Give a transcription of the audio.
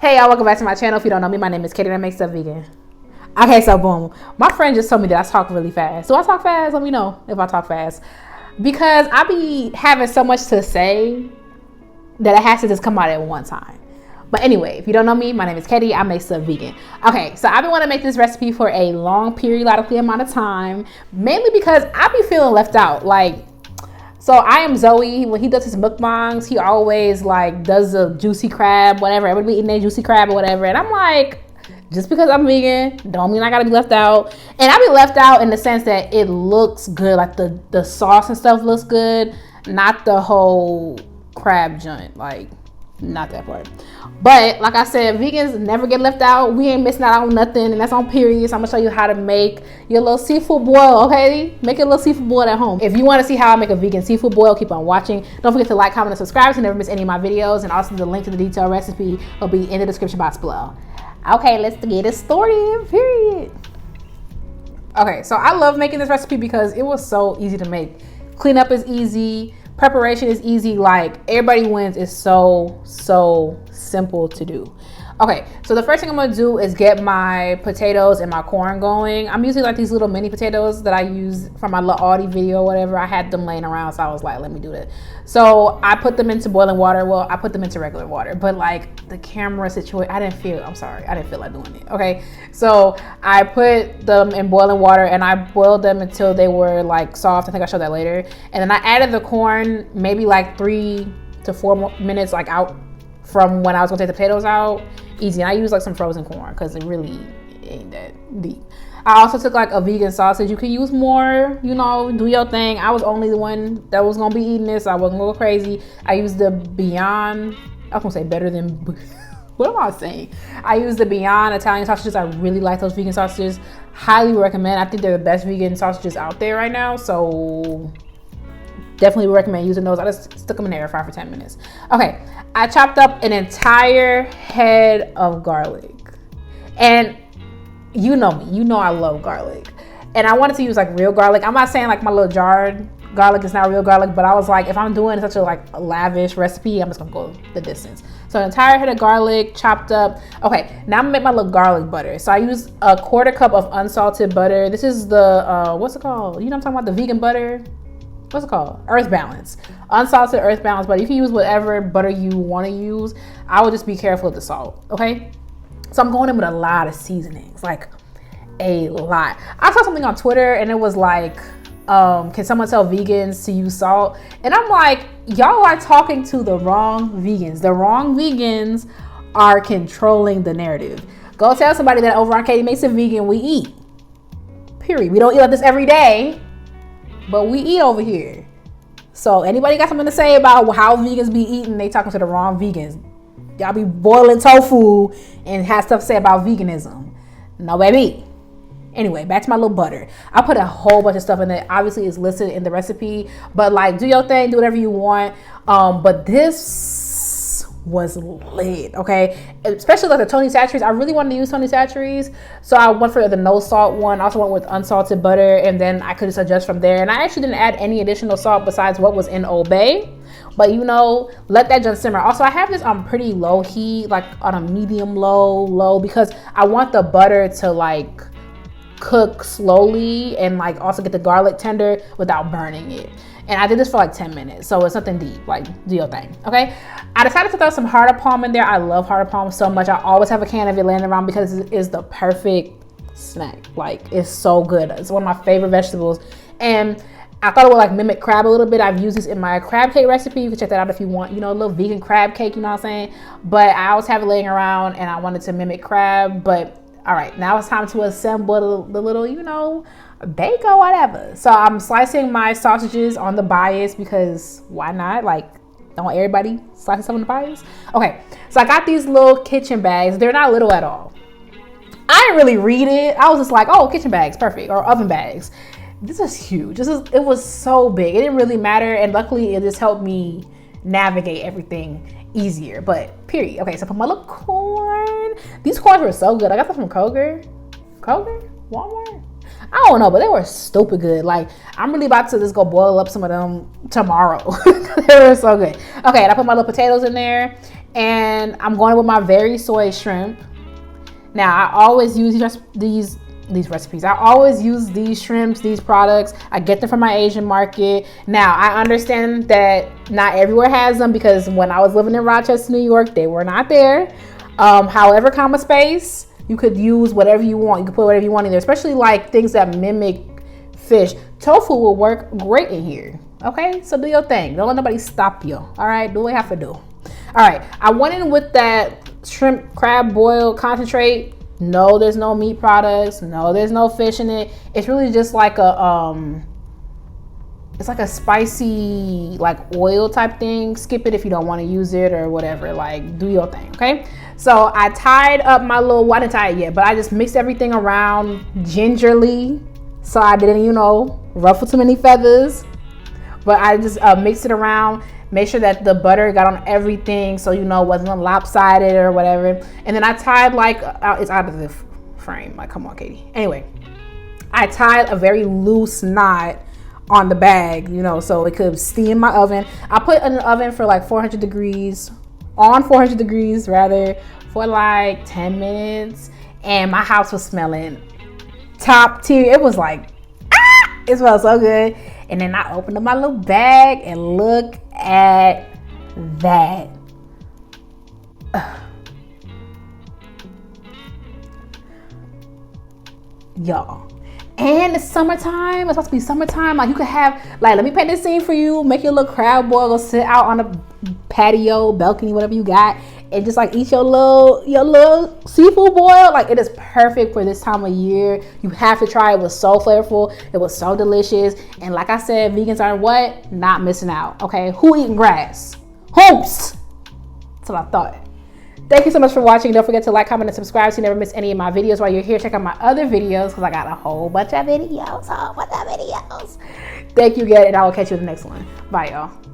Hey y'all, welcome back to my channel. If you don't know me, my name is Katie that makes stuff vegan. Okay, so boom. My friend just told me that I talk really fast. Do I talk fast? Let me know if I talk fast. Because I be having so much to say that it has to just come out at one time. But anyway, if you don't know me, my name is Katie. I make stuff vegan. Okay, so I've been wanting to make this recipe for a long periodically amount of time. Mainly because I be feeling left out. So I am Zoe. When he does his mukbangs, he always does a juicy crab, whatever. Everybody be eating their juicy crab or whatever. And I'm like, just because I'm vegan, don't mean I gotta be left out. And I be left out in the sense that it looks good. Like the sauce and stuff looks good. Not the whole crab joint. Not that part. But like I said, vegans never get left out. We ain't missing out on nothing, and that's on period. So I'm gonna show you how to make your little seafood boil, okay? Make a little seafood boil at home. If you want to see how I make a vegan seafood boil, keep on watching. Don't forget to like, comment, and subscribe to never miss any of my videos. And also the link to the detailed recipe will be in the description box below. Okay, let's get it started, period. Okay, so I love making this recipe because it was so easy to make. Cleanup is easy. Preparation is easy. Everybody wins is so simple to do. Okay, so the first thing I'm gonna do is get my potatoes and my corn going. I'm using these little mini potatoes that I use from my little Aldi video or whatever. I had them laying around, so I was like, let me do that. So I put them into boiling water. Well, I put them into regular water, but the camera situation, I didn't feel like doing it. Okay, so I put them in boiling water and I boiled them until they were soft. I think I'll show that later. And then I added the corn maybe 3 to 4 minutes out from when I was gonna take the potatoes out. Easy. And I use some frozen corn because it really ain't that deep. I also took a vegan sausage. You can use more, do your thing. I was only the one that was gonna be eating this. So I wasn't gonna go crazy. I used the Beyond, I was gonna say better than, what am I saying? I used the Beyond Italian sausages. I really like those vegan sausages. Highly recommend. I think they're the best vegan sausages out there right now. So definitely recommend using those. I just stuck them in the air fryer for 10 minutes. Okay, I chopped up an entire head of garlic. And you know me, I love garlic. And I wanted to use real garlic. I'm not saying my little jarred garlic is not real garlic, but I was if I'm doing such a lavish recipe, I'm just gonna go the distance. So an entire head of garlic chopped up. Okay, now I'm gonna make my little garlic butter. So I use a 1/4 cup of unsalted butter. This is the, what's it called? You know what I'm talking about, the vegan butter? What's it called? Earth Balance. Unsalted Earth Balance butter. You can use whatever butter you want to use. I would just be careful with the salt, okay? So I'm going in with a lot of seasonings, a lot. I saw something on Twitter and it was can someone tell vegans to use salt? And I'm y'all are talking to the wrong vegans. The wrong vegans are controlling the narrative. Go tell somebody that over on Katie Makes It Vegan, we eat. Period. We don't eat like this every day, but we eat over here. So anybody got something to say about how vegans be eating, they talking to the wrong vegans. Y'all be boiling tofu and have stuff to say about veganism. No, baby. Anyway, back to my little butter. I put a whole bunch of stuff in there. Obviously, it's listed in the recipe. But do your thing, do whatever you want. But this was lit, okay? Especially the Tony Chachere's. I really wanted to use Tony Chachere's. So I went for the no salt one. I also went with unsalted butter. And then I could just adjust from there. And I actually didn't add any additional salt besides what was in Old Bay. But let that just simmer. Also, I have this on pretty low heat, on a medium low, because I want the butter to cook slowly and also get the garlic tender without burning it. And I did this for 10 minutes, so it's nothing deep. Do your thing, okay? I decided to throw some heart of palm in there. I love heart of palm so much. I always have a can of it laying around because it is the perfect snack. It's so good. It's one of my favorite vegetables. And I thought it would mimic crab a little bit. I've used this in my crab cake recipe. You can check that out if you want, a little vegan crab cake, you know what I'm saying? But I always have it laying around and I wanted to mimic crab. But all right, now it's time to assemble the little, bake or whatever. So I'm slicing my sausages on the bias because why not? Don't everybody slice stuff on the bias? Okay, so I got these little kitchen bags. They're not little at all. I didn't really read it. I was just oh, kitchen bags, perfect, or oven bags. This is huge. It was so big. It didn't really matter, and luckily it just helped me navigate everything easier. But period. Okay, so I put my little corn. These corns were so good. I got them from Kroger, Walmart. I don't know, but they were stupid good. I'm really about to just go boil up some of them tomorrow. They were so good. Okay, and I put my little potatoes in there. And I'm going with my Very Soy shrimp. Now, I always use these recipes. I always use these shrimps, these products. I get them from my Asian market. Now, I understand that not everywhere has them, because when I was living in Rochester, New York, they were not there. However, comma space, you could use whatever you want. You can put whatever you want in there, especially like things that mimic fish. Tofu will work great in here. Okay, so do your thing. Don't let nobody stop you. All right, do what you have to do. All right, I went in with that shrimp crab boil concentrate. No, there's no meat products. No, there's no fish in it. It's really just like it's like a spicy like oil type thing. Skip it if you don't want to use it or whatever. Like, do your thing, okay? So I tied up my little, well, I didn't tie it yet, but I just mixed everything around gingerly, so I didn't, you know, ruffle too many feathers. But I just mixed it around, make sure that the butter got on everything, so, you know, it wasn't lopsided or whatever. And then I tied like, it's out of the frame. Like, come on, Katie. Anyway, I tied a very loose knot on the bag, you know, so it could steam in my oven. I put it in the oven for like 400 degrees, rather, for like 10 minutes. And my house was smelling top tier. It was like, it smelled so good. And then I opened up my little bag and look at that. Y'all. And it's summertime. It's supposed to be summertime. Like, you could have, like, let me paint this scene for you. Make your little crab boil. Go sit out on the patio, balcony, whatever you got, and just like eat your little seafood boil. Like, it is perfect for this time of year. You have to try it. It was so flavorful. It was so delicious. And like I said, vegans are what? Not missing out. Okay, who eating grass? Hoops. That's what I thought. Thank you so much for watching. Don't forget to like, comment, and subscribe so you never miss any of my videos. While you're here, check out my other videos, because I got a whole bunch of videos. Thank you again, and I will catch you in the next one. Bye, y'all.